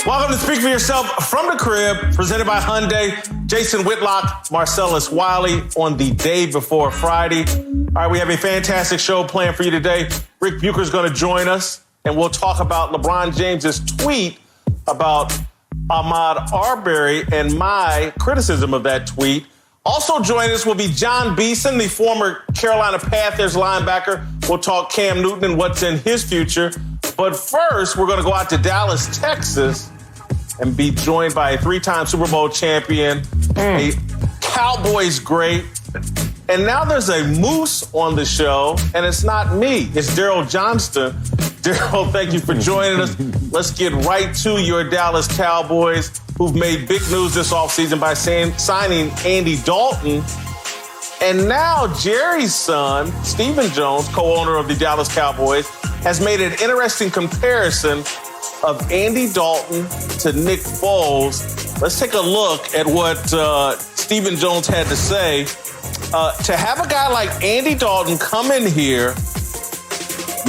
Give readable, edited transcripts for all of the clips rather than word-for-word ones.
Welcome to Speak for Yourself from the Crib, presented by Hyundai. Jason Whitlock, Marcellus Wiley on the day before Friday. All right, we have a fantastic show planned for you today. Ric Bucher is going to join us, and we'll talk about LeBron James's tweet about Ahmaud Arbery and my criticism of that tweet. Also joining us will be Jon Beason, the former Carolina Panthers linebacker. We'll talk Cam Newton and what's in his future. But first, we're going to go out to Dallas, Texas, and be joined by a three-time Super Bowl champion, a Cowboys great. And now there's a moose on the show, and it's not me. It's Daryl Johnston. Daryl, thank you for joining us. Let's get right to your Dallas Cowboys, who've made big news this offseason by signing Andy Dalton. And now Jerry's son, Stephen Jones, co-owner of the Dallas Cowboys, has made an interesting comparison of Andy Dalton to Nick Foles. Let's take a look at what Stephen Jones had to say. To have a guy like Andy Dalton come in here,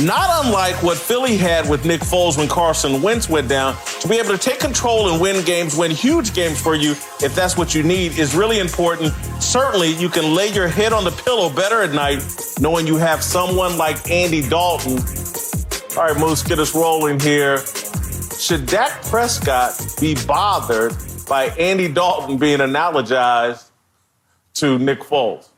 not unlike what Philly had with Nick Foles when Carson Wentz went down, to be able to take control and win games, win huge games for you, if that's what you need, is really important. Certainly, you can lay your head on the pillow better at night knowing you have someone like Andy Dalton. All right, Moose, get us rolling here. Should Dak Prescott be bothered by Andy Dalton being analogized to Nick Foles?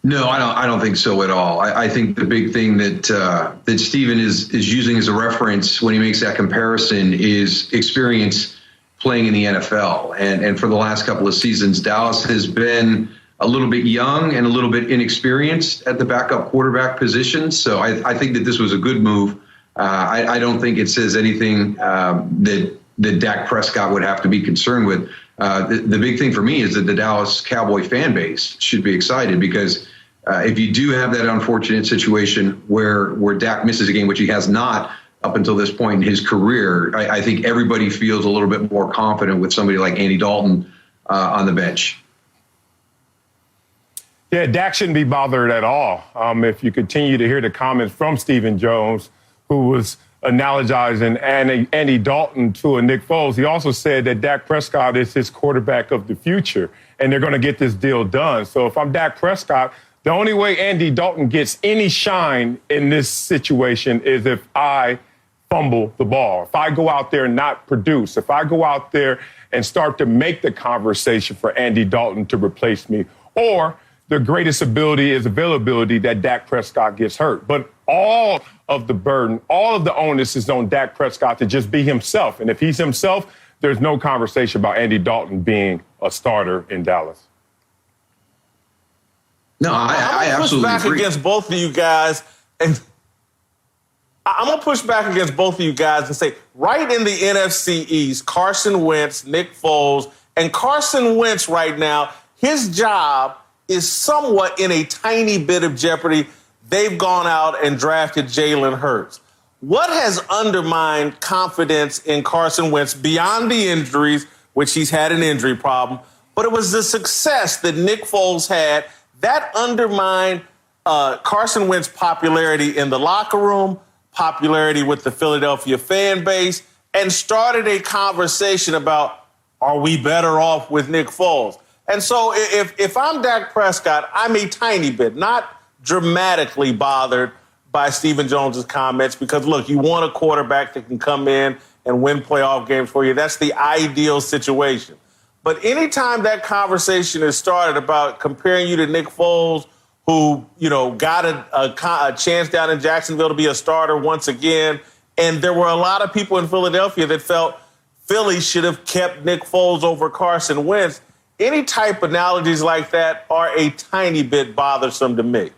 No, I don't think so at all. I think the big thing that Steven is using as a reference when he makes that comparison is experience playing in the NFL. And for the last couple of seasons, Dallas has been a little bit young and a little bit inexperienced at the backup quarterback position. So I think that this was a good move. I don't think it says anything that Dak Prescott would have to be concerned with. The big thing for me is that the Dallas Cowboy fan base should be excited, because if you do have that unfortunate situation where Dak misses a game, which he has not up until this point in his career, I think everybody feels a little bit more confident with somebody like Andy Dalton on the bench. Yeah, Dak shouldn't be bothered at all. If you continue to hear the comments from Stephen Jones, who was analogizing Andy Dalton to a Nick Foles, he also said that Dak Prescott is his quarterback of the future, and they're going to get this deal done. So if I'm Dak Prescott, the only way Andy Dalton gets any shine in this situation is if I fumble the ball, if I go out there and not produce, if I go out there and start to make the conversation for Andy Dalton to replace me, or the greatest ability is availability that Dak Prescott gets hurt. But all of the burden, all of the onus is on Dak Prescott to just be himself. And if he's himself, there's no conversation about Andy Dalton being a starter in Dallas. No, I absolutely push back agree. against both of you guys, and I'm going to push back against both of you guys and say, right in the NFC East, Carson Wentz, Nick Foles, and Carson Wentz right now, his job is somewhat in a tiny bit of jeopardy. They've gone out and drafted Jalen Hurts. What has undermined confidence in Carson Wentz beyond the injuries, which he's had an injury problem, but it was the success that Nick Foles had that undermined Carson Wentz's popularity in the locker room, popularity with the Philadelphia fan base, and started a conversation about, are we better off with Nick Foles? And so if I'm Dak Prescott, I'm a tiny bit, not dramatically bothered by Stephen Jones's comments, because, look, you want a quarterback that can come in and win playoff games for you. That's the ideal situation. But anytime that conversation is started about comparing you to Nick Foles, who, got a chance down in Jacksonville to be a starter once again, and there were a lot of people in Philadelphia that felt Philly should have kept Nick Foles over Carson Wentz, any type of analogies like that are a tiny bit bothersome to me.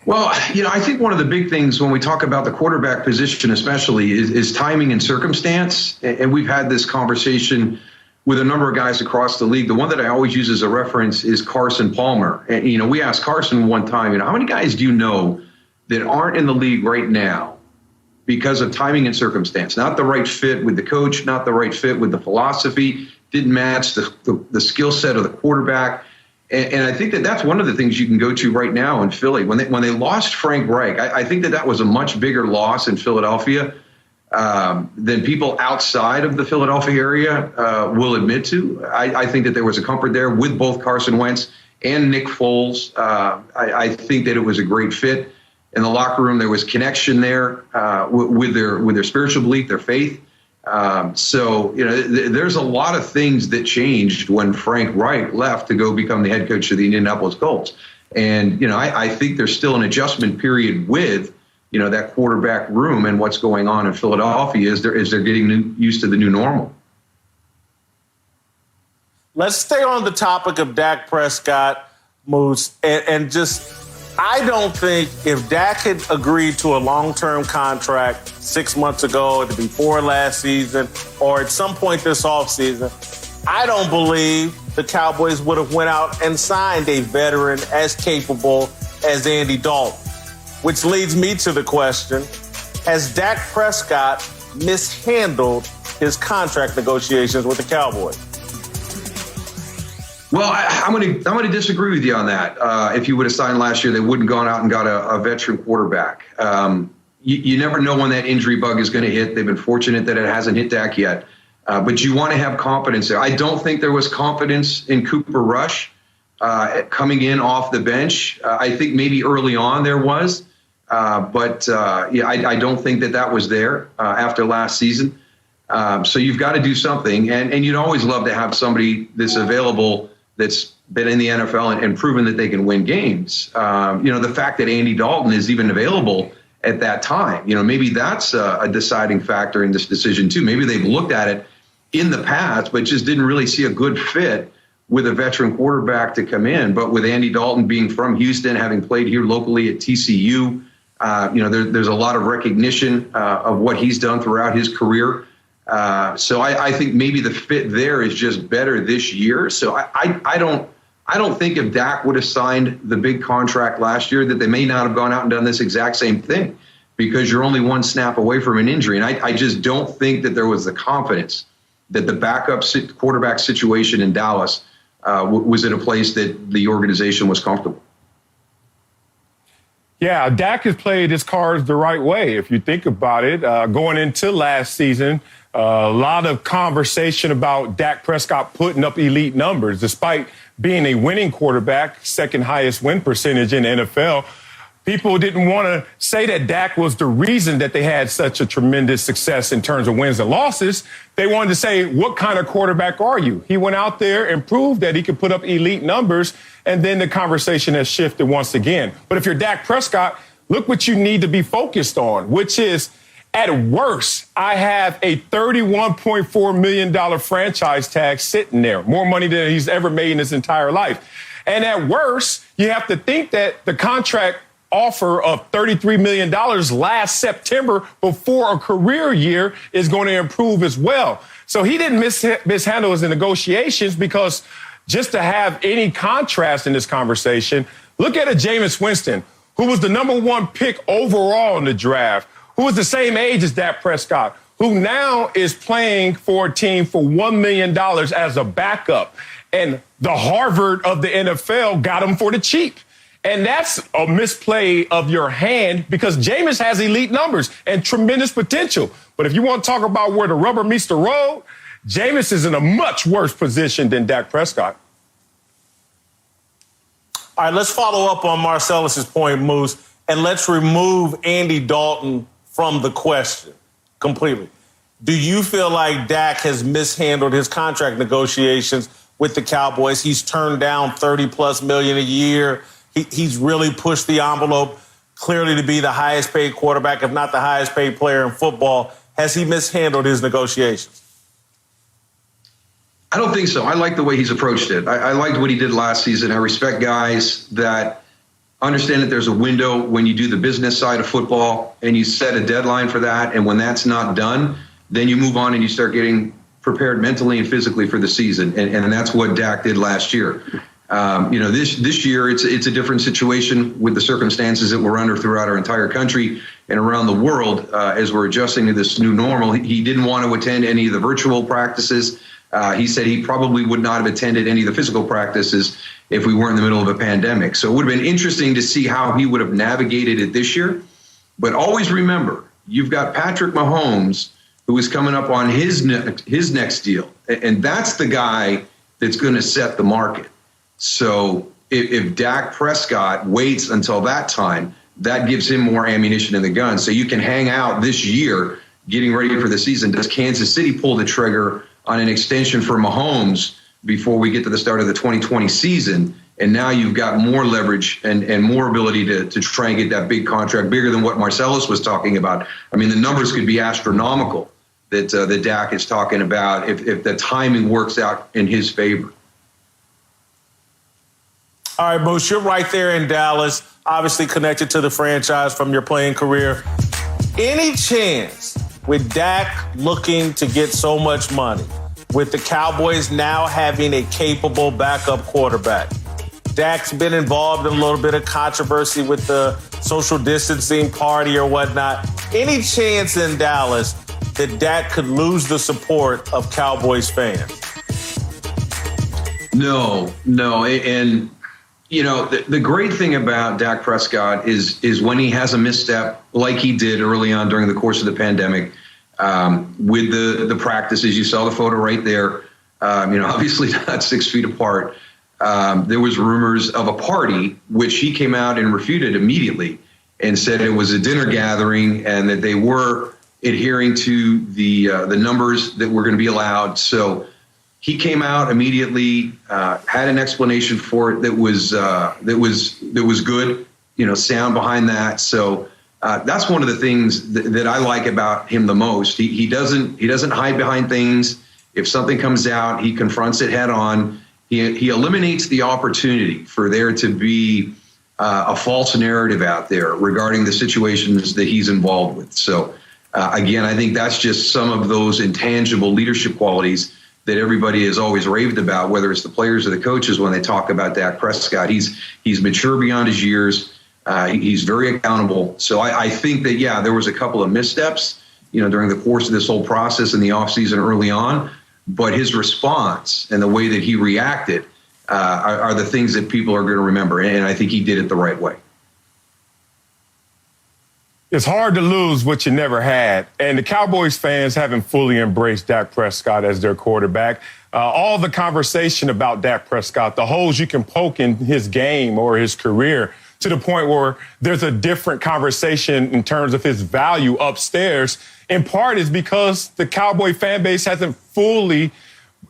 Well, I think one of the big things when we talk about the quarterback position especially is timing and circumstance. And we've had this conversation with a number of guys across the league. The one that I always use as a reference is Carson Palmer. And, we asked Carson one time, how many guys do you know that aren't in the league right now because of timing and circumstance? Not the right fit with the coach, not the right fit with the philosophy, didn't match the skill set of the quarterback. And I think that that's one of the things you can go to right now in Philly. When they lost Frank Reich, I think that was a much bigger loss in Philadelphia than people outside of the Philadelphia area will admit to. I think that there was a comfort there with both Carson Wentz and Nick Foles. I think that it was a great fit in the locker room. There was connection there with their spiritual belief, their faith. So, there's a lot of things that changed when Frank Reich left to go become the head coach of the Indianapolis Colts. And, I think there's still an adjustment period with, that quarterback room and what's going on in Philadelphia as they're getting used to the new normal. Let's stay on the topic of Dak Prescott, Moose, and just, I don't think if Dak had agreed to a long-term contract 6 months ago, before last season, or at some point this offseason, I don't believe the Cowboys would have went out and signed a veteran as capable as Andy Dalton. Which leads me to the question, has Dak Prescott mishandled his contract negotiations with the Cowboys? Well, I'm going to disagree with you on that. If you would have signed last year, they wouldn't gone out and got a veteran quarterback. You never know when that injury bug is going to hit. They've been fortunate that it hasn't hit Dak yet. But you want to have confidence there. I don't think there was confidence in Cooper Rush coming in off the bench. I think maybe early on there was. But I don't think that was there after last season. So you've got to do something. And you'd always love to have somebody that's available that's been in the NFL and proven that they can win games. The fact that Andy Dalton is even available at that time, maybe that's a deciding factor in this decision too. Maybe they've looked at it in the past, but just didn't really see a good fit with a veteran quarterback to come in. But with Andy Dalton being from Houston, having played here locally at TCU, there's a lot of recognition of what he's done throughout his career. So I think maybe the fit there is just better this year. So I don't think if Dak would have signed the big contract last year that they may not have gone out and done this exact same thing, because you're only one snap away from an injury. And I just don't think that there was the confidence that the backup quarterback situation in Dallas was in a place that the organization was comfortable. Yeah, Dak has played his cards the right way, if you think about it. Going into last season, a lot of conversation about Dak Prescott putting up elite numbers, despite being a winning quarterback, second highest win percentage in the NFL. People didn't want to say that Dak was the reason that they had such a tremendous success in terms of wins and losses. They wanted to say, what kind of quarterback are you? He went out there and proved that he could put up elite numbers, and then the conversation has shifted once again. But if you're Dak Prescott, look what you need to be focused on, which is, at worst, I have a $31.4 million franchise tag sitting there, more money than he's ever made in his entire life. And at worst, you have to think that the contract offer of $33 million last September before a career year is going to improve as well. So he didn't mishandle his negotiations, because just to have any contrast in this conversation, look at a Jameis Winston, who was the number one pick overall in the draft, who was the same age as Dak Prescott, who now is playing for a team for $1 million as a backup. And the Harvard of the NFL got him for the cheap. And that's a misplay of your hand, because Jameis has elite numbers and tremendous potential. But if you want to talk about where the rubber meets the road, Jameis is in a much worse position than Dak Prescott. All right, let's follow up on Marcellus's point, Moose, and let's remove Andy Dalton from the question completely. Do you feel like Dak has mishandled his contract negotiations with the Cowboys? He's turned down $30+ million a year. He's really pushed the envelope, clearly to be the highest paid quarterback, if not the highest paid player in football. Has he mishandled his negotiations? I don't think so. I like the way he's approached it. I liked what he did last season. I respect guys that understand that there's a window when you do the business side of football and you set a deadline for that. And when that's not done, then you move on and you start getting prepared mentally and physically for the season. And that's what Dak did last year. This year, it's a different situation with the circumstances that we're under throughout our entire country and around the world as we're adjusting to this new normal. He didn't want to attend any of the virtual practices. He said he probably would not have attended any of the physical practices if we weren't in the middle of a pandemic. So it would have been interesting to see how he would have navigated it this year. But always remember, you've got Patrick Mahomes, who is coming up on his next deal. And that's the guy that's going to set the market. So if Dak Prescott waits until that time, that gives him more ammunition in the gun. So you can hang out this year getting ready for the season. Does Kansas City pull the trigger on an extension for Mahomes before we get to the start of the 2020 season? And now you've got more leverage and more ability to try and get that big contract, bigger than what Marcellus was talking about. I mean, the numbers could be astronomical that Dak is talking about if the timing works out in his favor. All right, Moose, you're right there in Dallas, obviously connected to the franchise from your playing career. Any chance with Dak looking to get so much money, with the Cowboys now having a capable backup quarterback? Dak's been involved in a little bit of controversy with the social distancing party or whatnot. Any chance in Dallas that Dak could lose the support of Cowboys fans? No. And, you know, the great thing about Dak Prescott is when he has a misstep like he did early on during the course of the pandemic with the practices. You saw the photo right there. Obviously not 6 feet apart. There was rumors of a party, which he came out and refuted immediately and said it was a dinner gathering and that they were adhering to the numbers that were going to be allowed. So he came out immediately, had an explanation for it that was good, sound behind that. So that's one of the things that I like about him the most. He doesn't hide behind things. If something comes out, he confronts it head on. He eliminates the opportunity for there to be a false narrative out there regarding the situations that he's involved with. So, again, I think that's just some of those intangible leadership qualities that everybody has always raved about, whether it's the players or the coaches when they talk about Dak Prescott. He's mature beyond his years. He's very accountable. So I think that, there was a couple of missteps, during the course of this whole process in the offseason early on. But his response and the way that he reacted are the things that people are going to remember. And I think he did it the right way. It's hard to lose what you never had. And the Cowboys fans haven't fully embraced Dak Prescott as their quarterback. All the conversation about Dak Prescott, the holes you can poke in his game or his career, to the point where there's a different conversation in terms of his value upstairs, in part is because the Cowboy fan base hasn't fully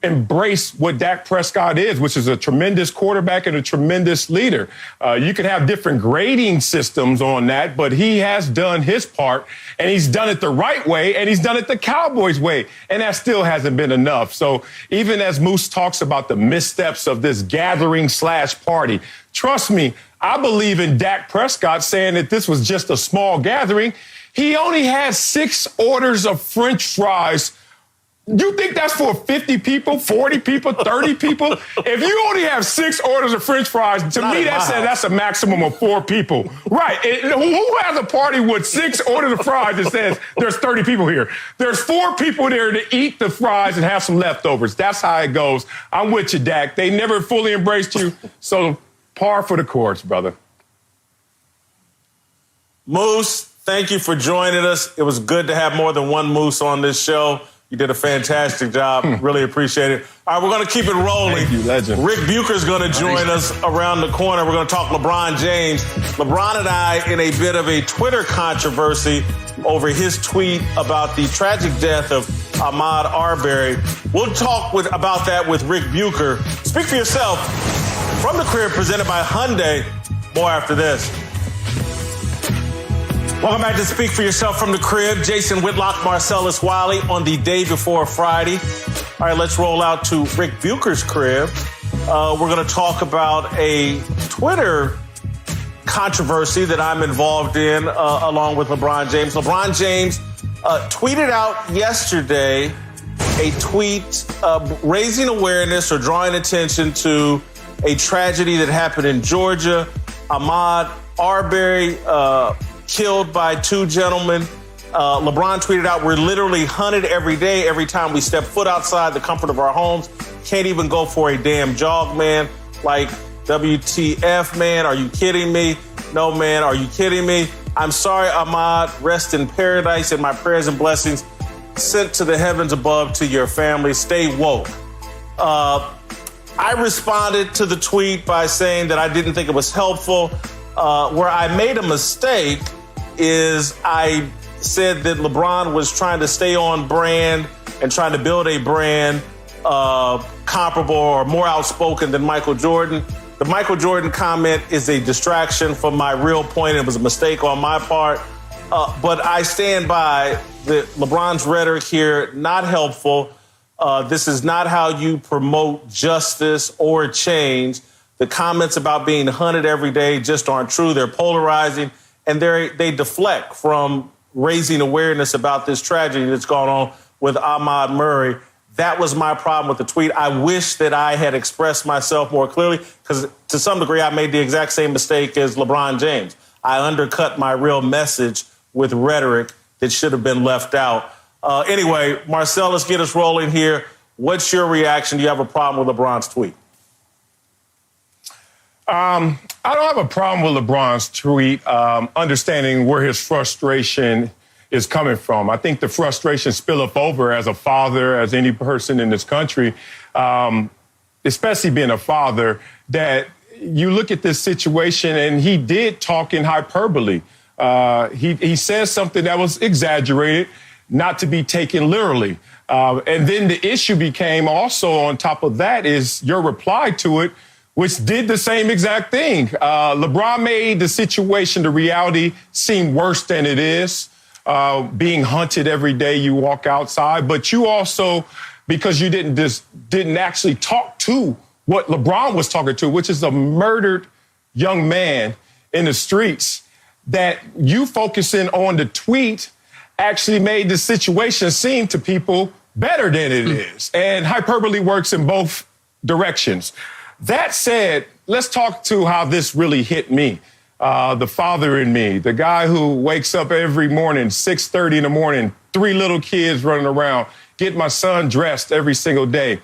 embraced what Dak Prescott is, which is a tremendous quarterback and a tremendous leader. You can have different grading systems on that, but he has done his part, and he's done it the right way, and he's done it the Cowboys way, and that still hasn't been enough. So even as Moose talks about the missteps of this gathering/party, trust me, I believe in Dak Prescott saying that this was just a small gathering. He only had 6 orders of French fries. You think that's for 50 people, 40 people, 30 people? If you only have 6 orders of French fries, to me, that's a maximum of 4 people. Right. Who has a party with 6 orders of fries that says there's 30 people here? There's 4 people there to eat the fries and have some leftovers. That's how it goes. I'm with you, Dak. They never fully embraced you, so par for the course, brother. Moose, thank you for joining us. It was good to have more than one Moose on this show. You did a fantastic job. Really appreciate it. All right, we're going to keep it rolling. Thank you, legend. Ric Bucher is going to join us around the corner. We're going to talk LeBron James. LeBron and I in a bit of a Twitter controversy over his tweet about the tragic death of Ahmaud Arbery. We'll talk about that with Ric Bucher. Speak for yourself. From the Crib, presented by Hyundai. More after this. Welcome back to Speak for Yourself from the Crib. Jason Whitlock, Marcellus Wiley on the day before Friday. All right, let's roll out to Ric Bucher's crib. We're going to talk about a Twitter controversy that I'm involved in along with LeBron James. LeBron James tweeted out yesterday a tweet raising awareness or drawing attention to a tragedy that happened in Georgia. Ahmaud Arbery killed by 2 gentlemen. LeBron tweeted out, "We're literally hunted every day, every time we step foot outside the comfort of our homes. Can't even go for a damn jog, man. Like, WTF, man? Are you kidding me? No, man. Are you kidding me? I'm sorry, Ahmaud. Rest in paradise, and my prayers and blessings sent to the heavens above to your family. Stay woke. I responded to the tweet by saying that I didn't think it was helpful. Where I made a mistake is I said that LeBron was trying to stay on brand and trying to build a brand comparable or more outspoken than Michael Jordan. The Michael Jordan comment is a distraction from my real point. It was a mistake on my part. But I stand by LeBron's rhetoric here, not helpful. This is not how you promote justice or change. The comments about being hunted every day just aren't true. They're polarizing, and they deflect from raising awareness about this tragedy that's gone on with Ahmaud Arbery. That was my problem with the tweet. I wish that I had expressed myself more clearly, because to some degree I made the exact same mistake as LeBron James. I undercut my real message with rhetoric that should have been left out. Anyway, Marcel, let's get us rolling here. What's your reaction? Do you have a problem with LeBron's tweet? I don't have a problem with LeBron's tweet, understanding where his frustration is coming from. I think the frustration spill up over as a father, as any person in this country, especially being a father, that you look at this situation, and he did talk in hyperbole. He says something that was exaggerated, not to be taken literally. And then the issue became also on top of that is your reply to it, which did the same exact thing. LeBron made the situation, the reality, seem worse than it is. Being hunted every day you walk outside, but you also, because you didn't actually talk to what LeBron was talking to, which is a murdered young man in the streets, that you focusing on the tweet actually made the situation seem to people better than it is. And hyperbole works in both directions. That said, let's talk to how this really hit me. The father in me, the guy who wakes up every morning, 6:30 in the morning, 3 little kids running around, get my son dressed every single day.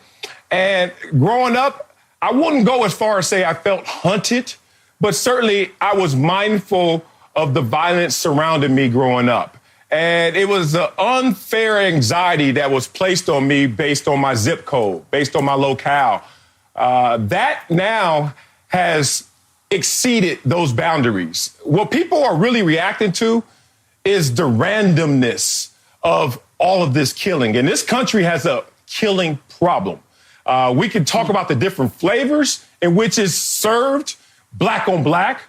And growing up, I wouldn't go as far as say I felt hunted, but certainly I was mindful of the violence surrounding me growing up. And it was an unfair anxiety that was placed on me based on my zip code, based on my locale. That now has exceeded those boundaries. What people are really reacting to is the randomness of all of this killing. And this country has a killing problem. We can talk about the different flavors in which it's served, black on black,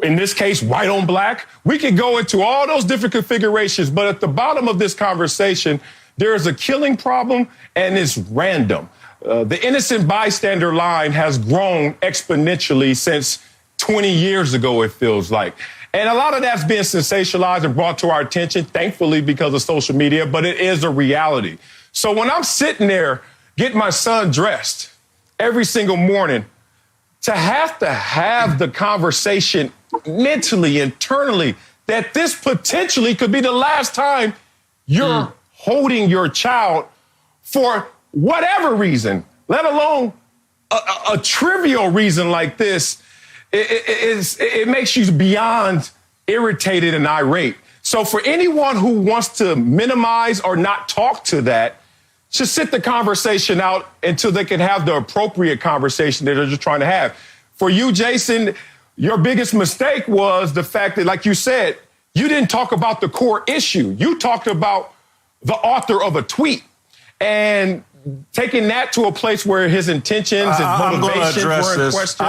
in this case, white on black. We could go into all those different configurations, but at the bottom of this conversation, there is a killing problem, and it's random. The innocent bystander line has grown exponentially since 20 years ago, it feels like. And a lot of that's been sensationalized and brought to our attention, thankfully, because of social media, but it is a reality. So when I'm sitting there getting my son dressed every single morning, to have the conversation mentally, internally, that this potentially could be the last time you're holding your child for whatever reason, let alone a trivial reason like this, it makes you beyond irritated and irate. So for anyone who wants to minimize or not talk to that, just sit the conversation out until they can have the appropriate conversation that they're just trying to have. For you, Jason, your biggest mistake was the fact that, like you said, you didn't talk about the core issue. You talked about the author of a tweet and taking that to a place where his intentions and motivations were in question.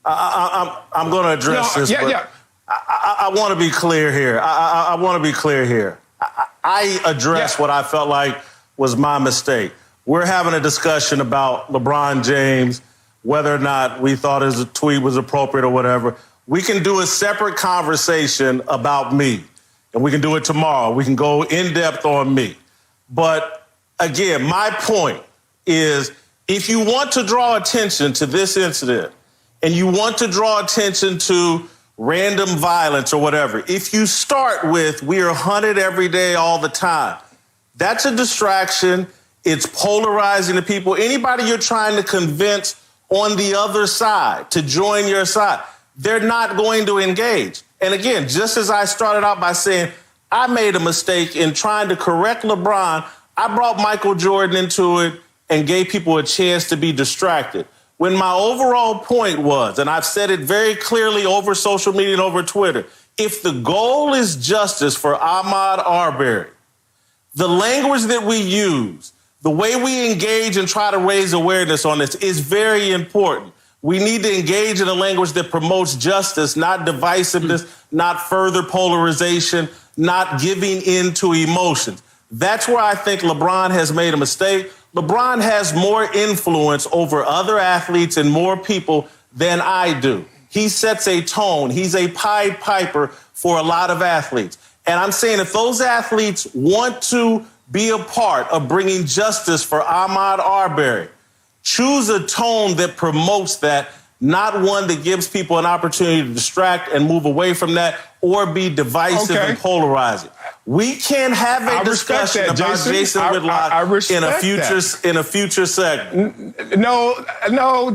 I'm going to address this. I want to be clear here. I want to be clear here. I addressed what I felt like was my mistake. We're having a discussion about LeBron James, whether or not we thought his tweet was appropriate or whatever. We can do a separate conversation about me, and we can do it tomorrow. We can go in depth on me. But again, my point is, if you want to draw attention to this incident and you want to draw attention to random violence or whatever, if you start with we are hunted every day all the time, that's a distraction. It's polarizing to people. Anybody you're trying to convince on the other side to join your side, they're not going to engage. And again, just as I started out by saying I made a mistake in trying to correct LeBron, I brought Michael Jordan into it and gave people a chance to be distracted. When my overall point was, and I've said it very clearly over social media and over Twitter, if the goal is justice for Ahmaud Arbery, the language that we use, the way we engage and try to raise awareness on this is very important. We need to engage in a language that promotes justice, not divisiveness, not further polarization, not giving in to emotions. That's where I think LeBron has made a mistake. LeBron has more influence over other athletes and more people than I do. He sets a tone. He's a Pied Piper for a lot of athletes. And I'm saying if those athletes want to be a part of bringing justice for Ahmaud Arbery, choose a tone that promotes that, not one that gives people an opportunity to distract and move away from that or be divisive and polarizing. We can have a discussion about Jason Whitlock in a future segment. No,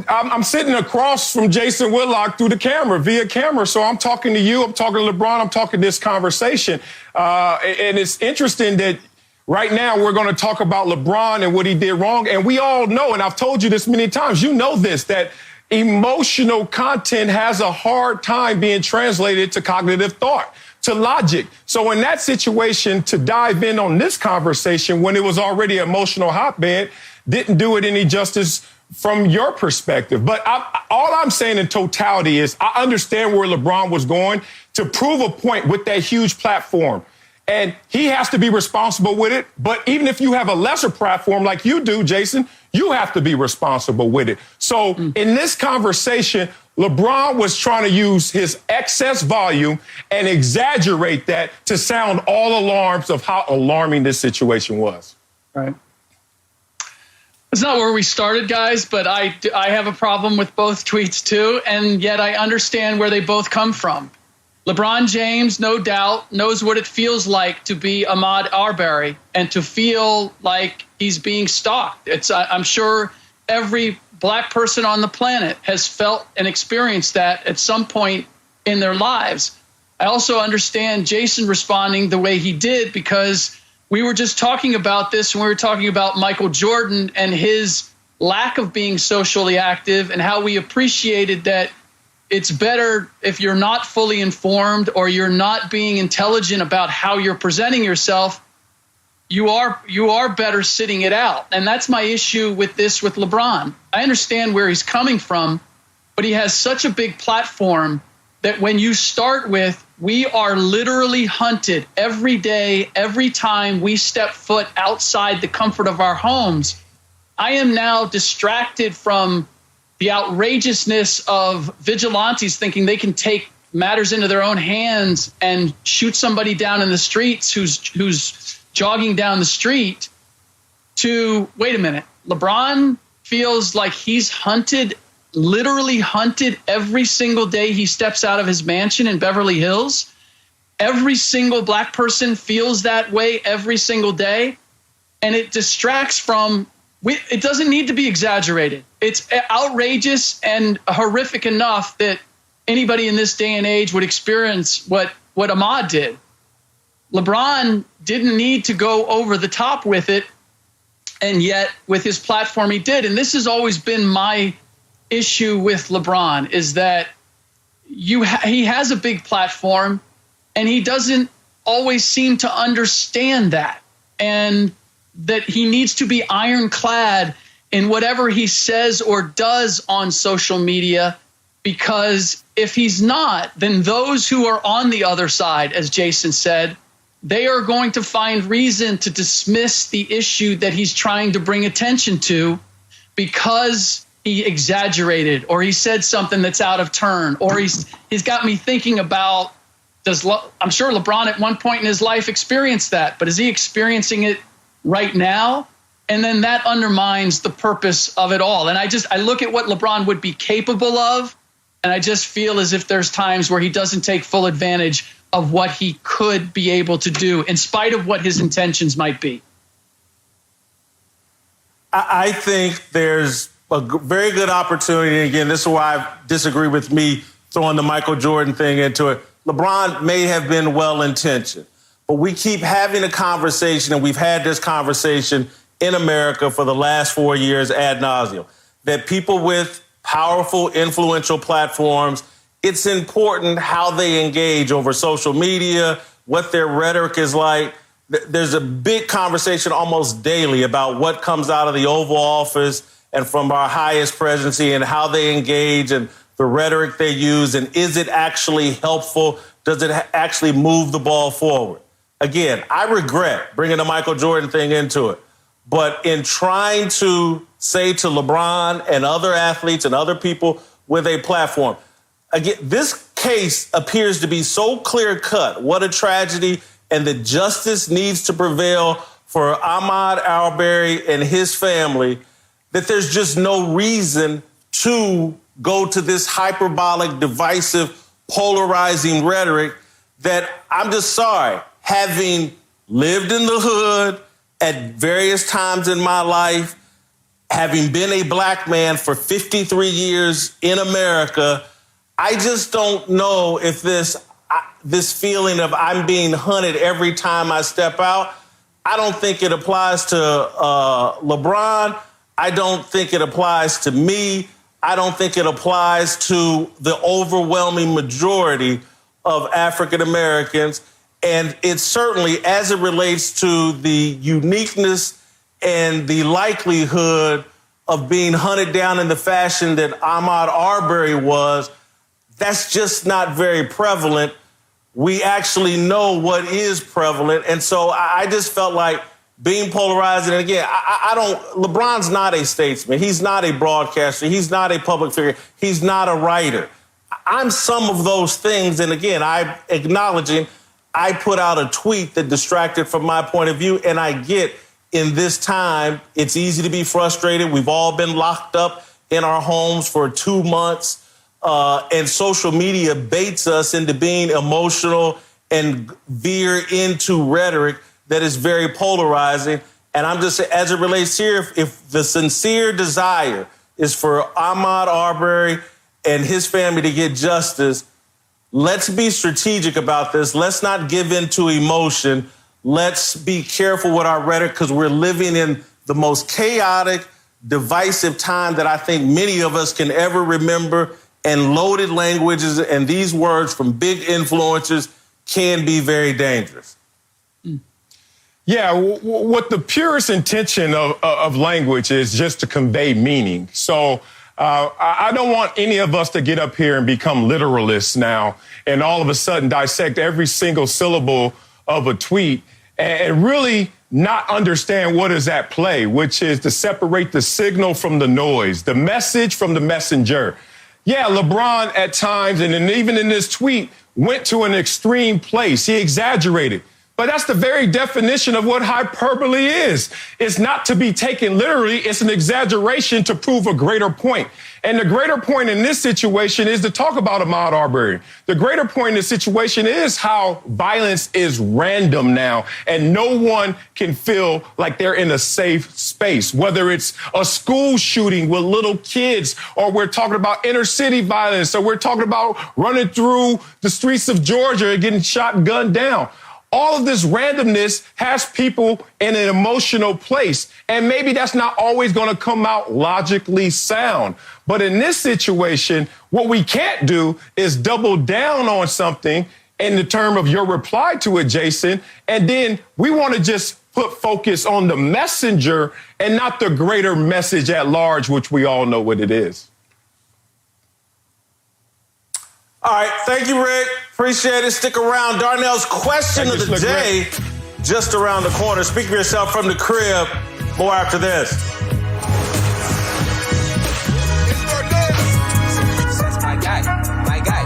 I'm sitting across from Jason Whitlock through the camera, via camera. So I'm talking to you, I'm talking to LeBron, I'm talking this conversation. And it's interesting that right now we're going to talk about LeBron and what he did wrong. And we all know, and I've told you this many times, you know this, that emotional content has a hard time being translated to cognitive thought, to logic. So in that situation, to dive in on this conversation when it was already an emotional hotbed didn't do it any justice from your perspective. But all I'm saying in totality is I understand where LeBron was going to prove a point with that huge platform. And he has to be responsible with it. But even if you have a lesser platform like you do, Jason, you have to be responsible with it. So in this conversation, LeBron was trying to use his excess volume and exaggerate that to sound all alarms of how alarming this situation was. Right. It's not where we started, guys, but I have a problem with both tweets, too. And yet I understand where they both come from. LeBron James, no doubt, knows what it feels like to be Ahmaud Arbery and to feel like he's being stalked. I'm sure every black person on the planet has felt and experienced that at some point in their lives. I also understand Jason responding the way he did because we were just talking about this when we were talking about Michael Jordan and his lack of being socially active and how we appreciated that it's better if you're not fully informed or you're not being intelligent about how you're presenting yourself, you are better sitting it out. And that's my issue with this with LeBron. I understand where he's coming from, but he has such a big platform that when you start with, we are literally hunted every day, every time we step foot outside the comfort of our homes. I am now distracted from the outrageousness of vigilantes thinking they can take matters into their own hands and shoot somebody down in the streets who's jogging down the street to, wait a minute, LeBron feels like he's hunted, literally hunted every single day he steps out of his mansion in Beverly Hills. Every single black person feels that way every single day. And it distracts from, it doesn't need to be exaggerated. It's outrageous and horrific enough that anybody in this day and age would experience what Ahmaud did. LeBron didn't need to go over the top with it, and yet with his platform he did. And this has always been my issue with LeBron, is that he has a big platform, and he doesn't always seem to understand that, and that he needs to be ironclad in whatever he says or does on social media, because if he's not, then those who are on the other side, as Jason said, they are going to find reason to dismiss the issue that he's trying to bring attention to because he exaggerated or he said something that's out of turn, or he's got me thinking about, I'm sure LeBron at one point in his life experienced that, but is he experiencing it right now? And then that undermines the purpose of it all. And I look at what LeBron would be capable of, and I just feel as if there's times where he doesn't take full advantage of what he could be able to do in spite of what his intentions might be. I think there's a very good opportunity. Again, this is why I disagree with me throwing the Michael Jordan thing into it. LeBron may have been well-intentioned, but we keep having a conversation, and we've had this conversation in America for the last 4 years ad nauseum, that people with powerful, influential platforms, it's important how they engage over social media, what their rhetoric is like. There's a big conversation almost daily about what comes out of the Oval Office and from our highest presidency and how they engage and the rhetoric they use, and is it actually helpful? Does it actually move the ball forward? Again, I regret bringing the Michael Jordan thing into it, but in trying to say to LeBron and other athletes and other people with a platform, again, this case appears to be so clear-cut, what a tragedy, and that justice needs to prevail for Ahmaud Arbery and his family, that there's just no reason to go to this hyperbolic, divisive, polarizing rhetoric that, I'm just sorry, having lived in the hood at various times in my life, having been a black man for 53 years in America, I just don't know if this feeling of I'm being hunted every time I step out, I don't think it applies to LeBron. I don't think it applies to me. I don't think it applies to the overwhelming majority of African Americans. And it certainly, as it relates to the uniqueness and the likelihood of being hunted down in the fashion that Ahmaud Arbery was, that's just not very prevalent. We actually know what is prevalent. And so I just felt like being polarized. And again, LeBron's not a statesman. He's not a broadcaster. He's not a public figure. He's not a writer. I'm some of those things. And again, I'm acknowledging I put out a tweet that distracted from my point of view. And I get in this time, it's easy to be frustrated. We've all been locked up in our homes for 2 months. And social media baits us into being emotional and veer into rhetoric that is very polarizing. And I'm just, as it relates here, if the sincere desire is for Ahmaud Arbery and his family to get justice, let's be strategic about this. Let's not give in to emotion. Let's be careful with our rhetoric, because we're living in the most chaotic, divisive time that I think many of us can ever remember. And loaded languages and these words from big influencers can be very dangerous. Yeah, what the purest intention of language is just to convey meaning. So I don't want any of us to get up here and become literalists now and all of a sudden dissect every single syllable of a tweet and really not understand what is at play, which is to separate the signal from the noise, the message from the messenger. Yeah, LeBron at times, and even in this tweet, went to an extreme place. He exaggerated. But that's the very definition of what hyperbole is. It's not to be taken literally. It's an exaggeration to prove a greater point. And the greater point in this situation is to talk about Ahmaud Arbery. The greater point in this situation is how violence is random now, and no one can feel like they're in a safe space, whether it's a school shooting with little kids, or we're talking about inner city violence, or we're talking about running through the streets of Georgia and getting shot and gunned down. All of this randomness has people in an emotional place. And maybe that's not always going to come out logically sound. But in this situation, what we can't do is double down on something in the term of your reply to it, Jason. And then we want to just put focus on the messenger and not the greater message at large, which we all know what it is. All right. Thank you, Rick. Appreciate it. Stick around. Darnell's question of the day just around the corner. Speak for yourself from the crib. More after this. My guy.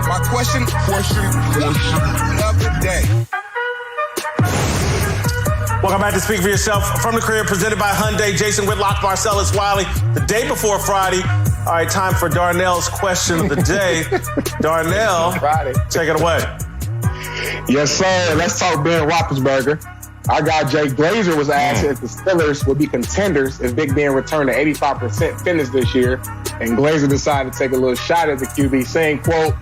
My question of the day. Welcome back to Speak for Yourself from the crib, presented by Hyundai. Jason Whitlock, Marcellus Wiley. The day before Friday. All right, time for Darnell's question of the day. Darnell, take it away. Yes, sir. Let's talk Ben Roethlisberger. Our guy Jay Glazer was asked if the Steelers would be contenders if Big Ben returned to 85% fitness this year. And Glazer decided to take a little shot at the QB, saying, quote,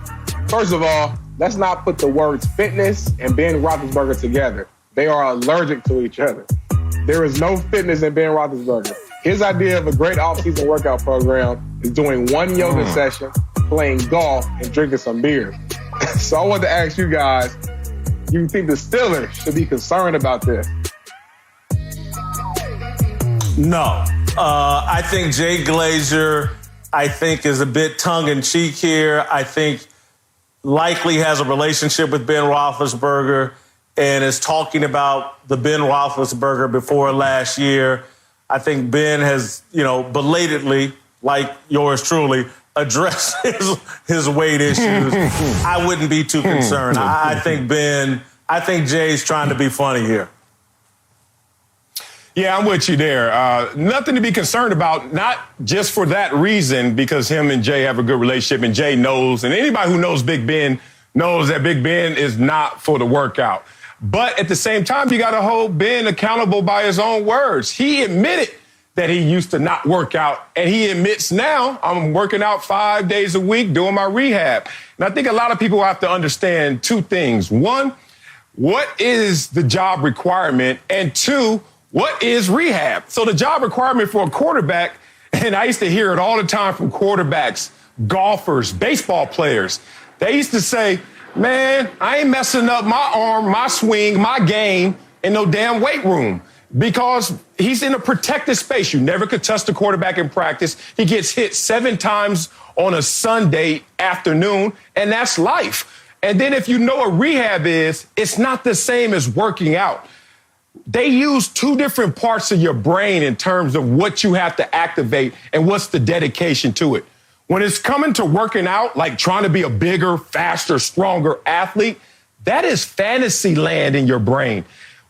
"First of all, let's not put the words fitness and Ben Roethlisberger together. They are allergic to each other. There is no fitness in Ben Roethlisberger. His idea of a great offseason workout program is doing one yoga session, playing golf, and drinking some beer. So I want to ask you guys, do you think the Steelers should be concerned about this? No. I think Jay Glazer, is a bit tongue-in-cheek here. I think likely has a relationship with Ben Roethlisberger and is talking about the Ben Roethlisberger before last year. I think Ben has, belatedly, like yours truly, addressed his weight issues. I wouldn't be too concerned. I think Jay's trying to be funny here. Yeah, I'm with you there. Nothing to be concerned about, not just for that reason, because him and Jay have a good relationship, and Jay knows, and anybody who knows Big Ben knows that Big Ben is not for the workout. But at the same time, you got to hold Ben accountable by his own words. He admitted that he used to not work out, and he admits now, I'm working out 5 days a week doing my rehab. And I think a lot of people have to understand two things. One, what is the job requirement? And two, what is rehab? So the job requirement for a quarterback, and I used to hear it all the time from quarterbacks, golfers, baseball players. They used to say, man, I ain't messing up my arm, my swing, my game in no damn weight room because he's in a protected space. You never could touch the quarterback in practice. He gets hit 7 times on a Sunday afternoon, and that's life. And then if you know what rehab is, it's not the same as working out. They use 2 different parts of your brain in terms of what you have to activate and what's the dedication to it. When it's coming to working out, like trying to be a bigger, faster, stronger athlete, that is fantasy land in your brain.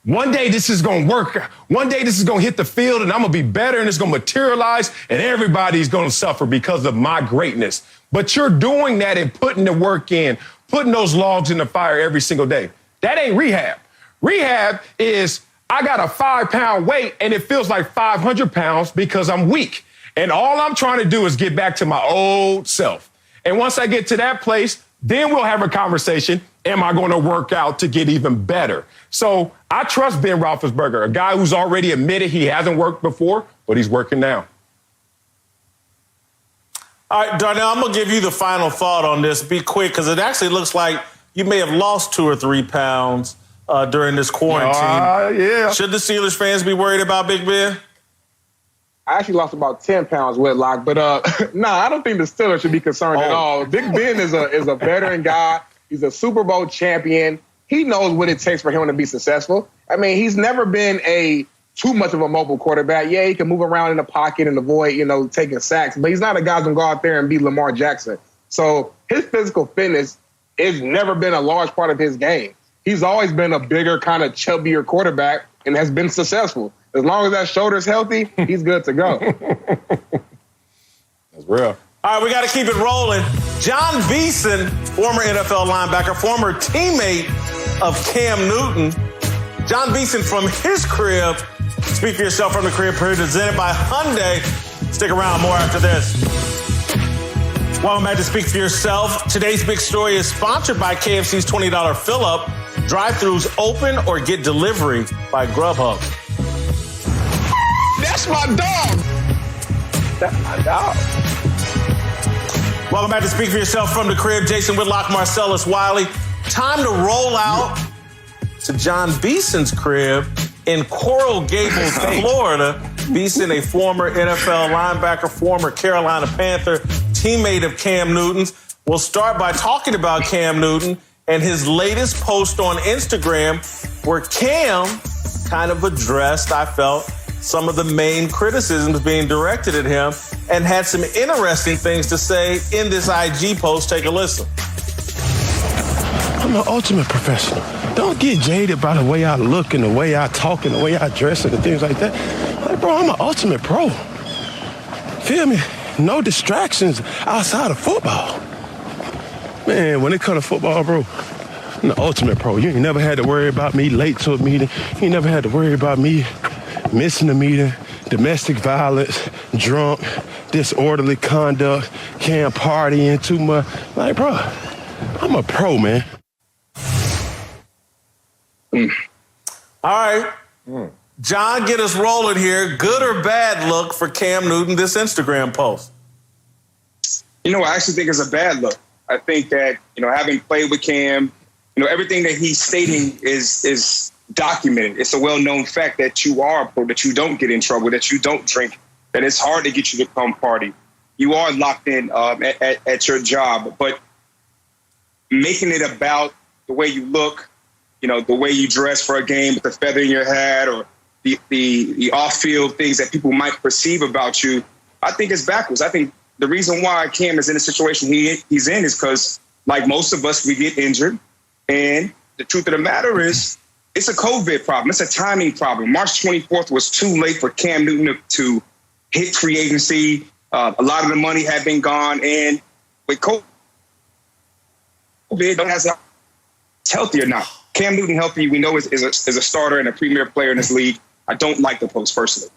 One day this is going to work. One day this is going to hit the field and I'm going to be better and it's going to materialize and everybody's going to suffer because of my greatness. But you're doing that and putting the work in, putting those logs in the fire every single day. That ain't rehab. Rehab is I got a 5-pound weight and it feels like 500 pounds because I'm weak. And all I'm trying to do is get back to my old self. And once I get to that place, then we'll have a conversation. Am I going to work out to get even better? So I trust Ben Roethlisberger, a guy who's already admitted he hasn't worked before, but he's working now. All right, Darnell, I'm going to give you the final thought on this. Be quick, because it actually looks like you may have lost 2 or 3 pounds during this quarantine. Yeah. Should the Steelers fans be worried about Big Ben? I actually lost about 10 pounds, Whitlock, but I don't think the Steelers should be concerned at all. Big Ben is a veteran guy. He's a Super Bowl champion. He knows what it takes for him to be successful. I mean, he's never been too much of a mobile quarterback. Yeah, he can move around in the pocket and avoid, taking sacks, but he's not a guy who's going to go out there and beat Lamar Jackson. So his physical fitness has never been a large part of his game. He's always been a bigger, kind of chubbier quarterback and has been successful. As long as that shoulder's healthy, he's good to go. That's real. All right, we got to keep it rolling. Jon Beason, former NFL linebacker, former teammate of Cam Newton. Jon Beason from his crib. Speak for yourself from the crib, presented by Hyundai. Stick around, more after this. Welcome back to Speak for Yourself. Today's big story is sponsored by KFC's $20 fill-up. Drive-thrus open or get delivery by Grubhub. That's my dog. That's my dog. Welcome back to Speak for Yourself from the crib. Jason Whitlock, Marcellus Wiley. Time to roll out to Jon Beason's crib in Coral Gables, Florida. Beason, a former NFL linebacker, former Carolina Panther, teammate of Cam Newton's. We'll start by talking about Cam Newton and his latest post on Instagram, where Cam kind of addressed, I felt, some of the main criticisms being directed at him and had some interesting things to say in this IG post. Take a listen. I'm an ultimate professional. Don't get jaded by the way I look and the way I talk and the way I dress and the things like that. Like, bro, I'm an ultimate pro. Feel me? No distractions outside of football. Man, when it comes to football, bro, I'm the ultimate pro. You ain't never had to worry about me late to a meeting. You ain't never had to worry about me missing a meeting, domestic violence, drunk, disorderly conduct, can't partying too much. Like, bro, I'm a pro, man. All right. John, get us rolling here. Good or bad look for Cam Newton, this Instagram post? You know, I actually think it's a bad look. I think that, having played with Cam, everything that he's stating is documented. It's a well-known fact that you are a pro, that you don't get in trouble, that you don't drink, that it's hard to get you to come party. You are locked in at your job. But making it about the way you look, the way you dress for a game with a feather in your hat, or the off-field things that people might perceive about you, I think it's backwards. I think the reason why Cam is in the situation he's in is because, like most of us, we get injured. And the truth of the matter is, it's a COVID problem. It's a timing problem. March 24th was too late for Cam Newton to hit free agency. A lot of the money had been gone. And with COVID, it's healthy or not. Cam Newton healthy, we know, is a starter and a premier player in this league. I don't like the post personally.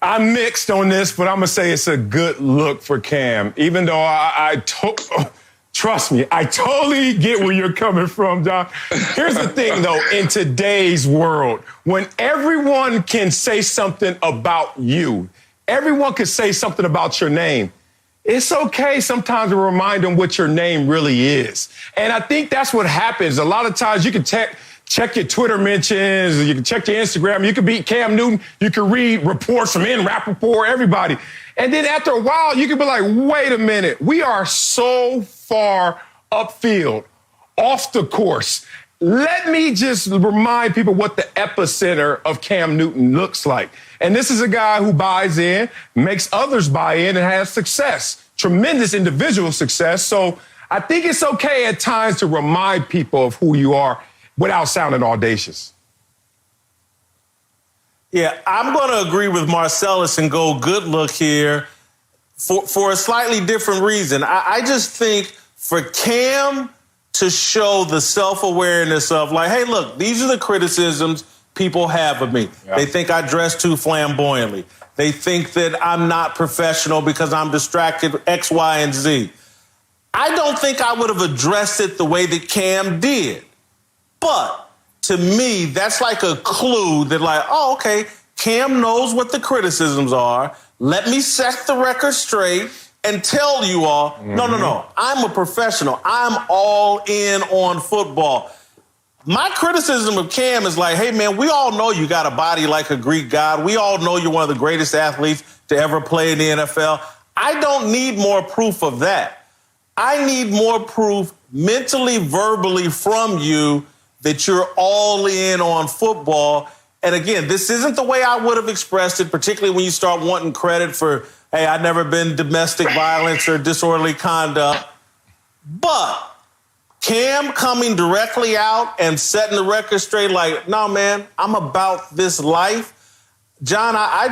I'm mixed on this, but I'm going to say it's a good look for Cam, even though trust me, I totally get where you're coming from, John. Here's the thing, though, in today's world, when everyone can say something about you, everyone can say something about your name, it's okay sometimes to remind them what your name really is. And I think that's what happens. A lot of times you can check your Twitter mentions, you can check your Instagram, you can beat Cam Newton, you can read reports from Rappaport, everybody. And then after a while, you can be like, wait a minute, we are so far upfield, off the course. Let me just remind people what the epicenter of Cam Newton looks like. And this is a guy who buys in, makes others buy in, and has success, tremendous individual success. So I think it's okay at times to remind people of who you are without sounding audacious. Yeah, I'm going to agree with Marcellus and go good look here for a slightly different reason. I just think for Cam to show the self-awareness of like, hey, look, these are the criticisms people have of me. Yeah. They think I dress too flamboyantly. They think that I'm not professional because I'm distracted X, Y, and Z. I don't think I would have addressed it the way that Cam did. But to me, that's like a clue that like, oh, okay, Cam knows what the criticisms are. Let me set the record straight and tell you all, no, I'm a professional. I'm all in on football. My criticism of Cam is like, hey, man, we all know you got a body like a Greek god. We all know you're one of the greatest athletes to ever play in the NFL. I don't need more proof of that. I need more proof mentally, verbally from you that you're all in on football. And again, this isn't the way I would have expressed it, particularly when you start wanting credit for, hey, I've never been domestic violence or disorderly conduct. But Cam coming directly out and setting the record straight like, no, man, I'm about this life. John, I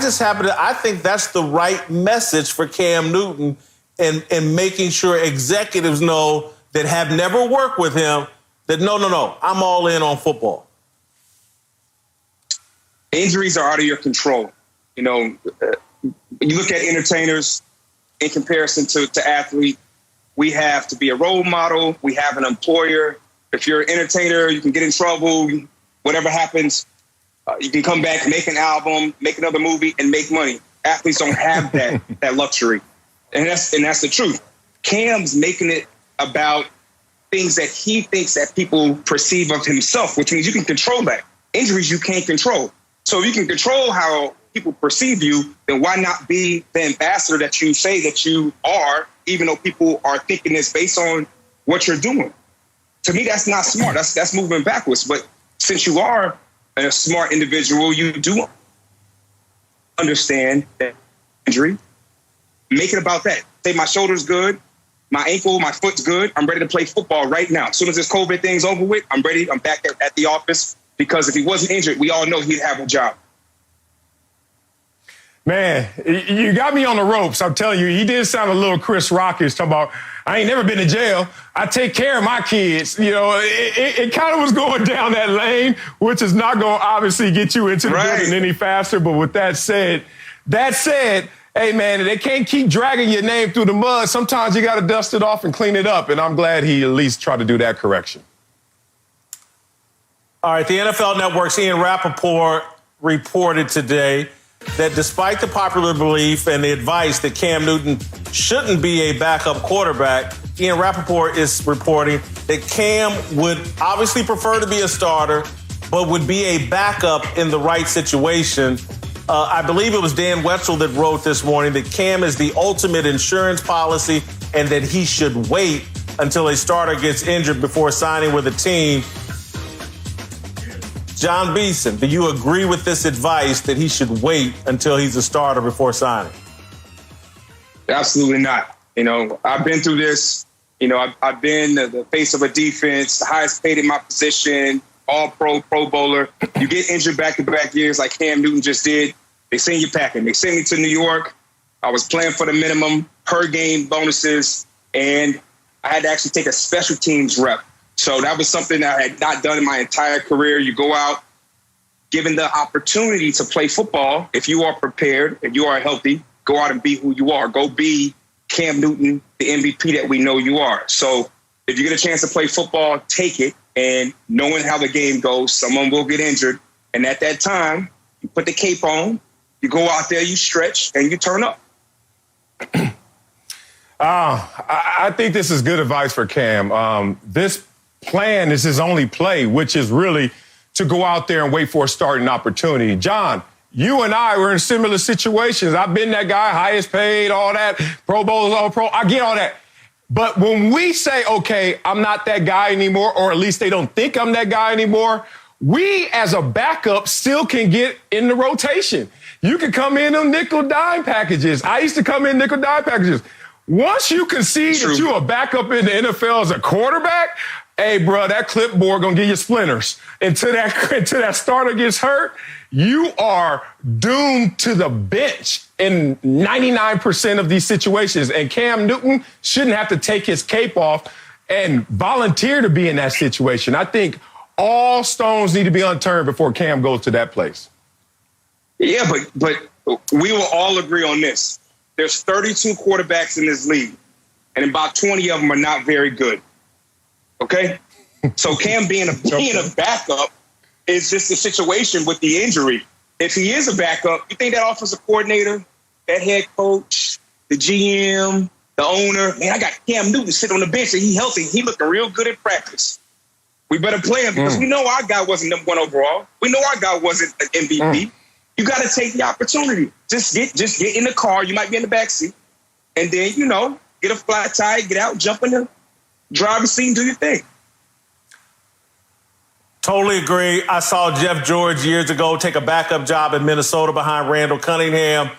think that's the right message for Cam Newton and making sure executives know that have never worked with him that no, I'm all in on football. Injuries are out of your control. You look at entertainers in comparison to athletes. We have to be a role model. We have an employer. If you're an entertainer, you can get in trouble. Whatever happens, you can come back, make an album, make another movie, and make money. Athletes don't have that luxury, and that's the truth. Cam's making it about things that he thinks that people perceive of himself, which means you can control that. Injuries you can't control. So if you can control how people perceive you, then why not be the ambassador that you say that you are, even though people are thinking this based on what you're doing? To me, that's not smart. That's moving backwards. But since you are a smart individual, you do understand that injury. Make it about that. Say my shoulder's good, my ankle, my foot's good. I'm ready to play football right now. As soon as this COVID thing's over with, I'm ready. I'm back at the office. Because if he wasn't injured, we all know he'd have a job. Man, you got me on the ropes. I'm telling you, he did sound a little Chris Rockish, talking about, I ain't never been to jail. I take care of my kids. It kind of was going down that lane, which is not going to obviously get you into the building any faster. But with that said, hey, man, they can't keep dragging your name through the mud. Sometimes you got to dust it off and clean it up, and I'm glad he at least tried to do that correction. All right, the NFL Network's Ian Rappaport reported today that despite the popular belief and the advice that Cam Newton shouldn't be a backup quarterback, Ian Rappaport is reporting that Cam would obviously prefer to be a starter, but would be a backup in the right situation. I believe it was Dan Wetzel that wrote this morning that Cam is the ultimate insurance policy and that he should wait until a starter gets injured before signing with a team. Jon Beason, do you agree with this advice that he should wait until he's a starter before signing? Absolutely not. I've been through this. I've been the face of a defense, the highest paid in my position, all-pro, Pro Bowler. You get injured back-to-back years like Cam Newton just did. They send you packing. They send me to New York. I was playing for the minimum, per-game bonuses, and I had to actually take a special teams rep. So that was something that I had not done in my entire career. You go out, given the opportunity to play football, if you are prepared, if you are healthy, go out and be who you are. Go be Cam Newton, the MVP that we know you are. So if you get a chance to play football, take it. And knowing how the game goes, someone will get injured. And at that time, you put the cape on, you go out there, you stretch, and you turn up. I think this is good advice for Cam. This plan is his only play, which is really to go out there and wait for a starting opportunity. John, you and I were in similar situations. I've been that guy, highest paid, all that, Pro Bowls, all pro. I get all that. But when we say, okay, I'm not that guy anymore, or at least they don't think I'm that guy anymore, we as a backup still can get in the rotation. You can come in on nickel dime packages. I used to come in nickel dime packages. Once you concede that you're a backup in the NFL as a quarterback, hey, bro, that clipboard gonna give you splinters. Until that starter gets hurt, you are doomed to the bench in 99% of these situations. And Cam Newton shouldn't have to take his cape off and volunteer to be in that situation. I think all stones need to be unturned before Cam goes to that place. Yeah, but we will all agree on this. There's 32 quarterbacks in this league, and about 20 of them are not very good. Okay? So Cam being a backup is just a situation with the injury. If he is a backup, you think that offensive coordinator, that head coach, the GM, the owner, man, I got Cam Newton sitting on the bench and he's healthy. He looking real good in practice. We better play him because we know our guy wasn't number one overall. We know our guy wasn't an MVP. You got to take the opportunity. Just get in the car. You might be in the backseat. And then, get a flat tire, get out, jump in the driver's seat and do your thing. Totally agree. I saw Jeff George years ago take a backup job in Minnesota behind Randall Cunningham.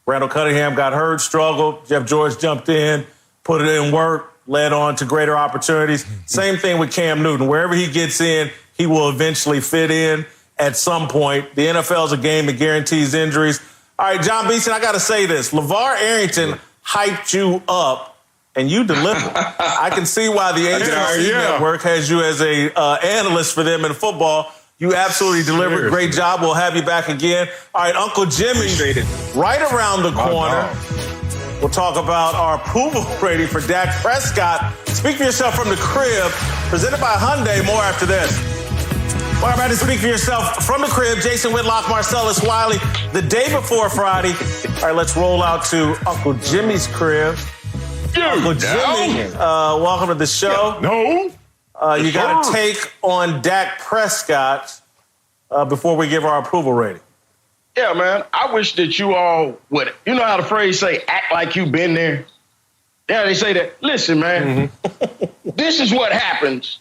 Randall Cunningham got hurt, struggled. Jeff George jumped in, put it in work, led on to greater opportunities. Same thing with Cam Newton. Wherever he gets in, he will eventually fit in at some point. The NFL is a game that guarantees injuries. All right, Jon Beason, I got to say this. LeVar Arrington hyped you up, and you delivered. I can see why the ACC Network has you as a analyst for them in football. You absolutely delivered. Great job. We'll have you back again. All right, Uncle Jimmy, right around the corner. We'll talk about our approval rating for Dak Prescott. Speak for yourself from the crib. Presented by Hyundai. More after this. All right, to speak for yourself from the crib. Jason Whitlock, Marcellus Wiley. The day before Friday. All right, let's roll out to Uncle Jimmy's crib. Uncle Jimmy, welcome to the show. You got a take on Dak Prescott before we give our approval rating. Yeah, man. I wish that you all would, you know how the phrase say, act like you've been there? Yeah, they say that. Listen, man, this is what happens.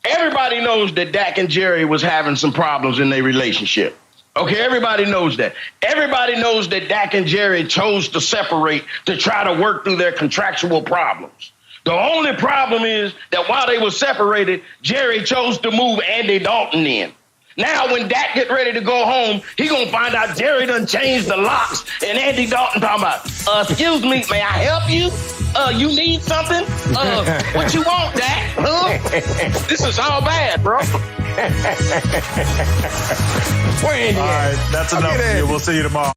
Everybody knows that Dak and Jerry was having some problems in their relationship. Okay, everybody knows that. Everybody knows that Dak and Jerry chose to separate to try to work through their contractual problems. The only problem is that while they were separated, Jerry chose to move Andy Dalton in. Now, when Dak get ready to go home, he gonna find out Jerry done changed the locks, and Andy Dalton talking about, excuse me, may I help you? You need something? What you want, Dak? This is all bad, bro. Where Andy? All right, that's enough for you. We'll see you tomorrow.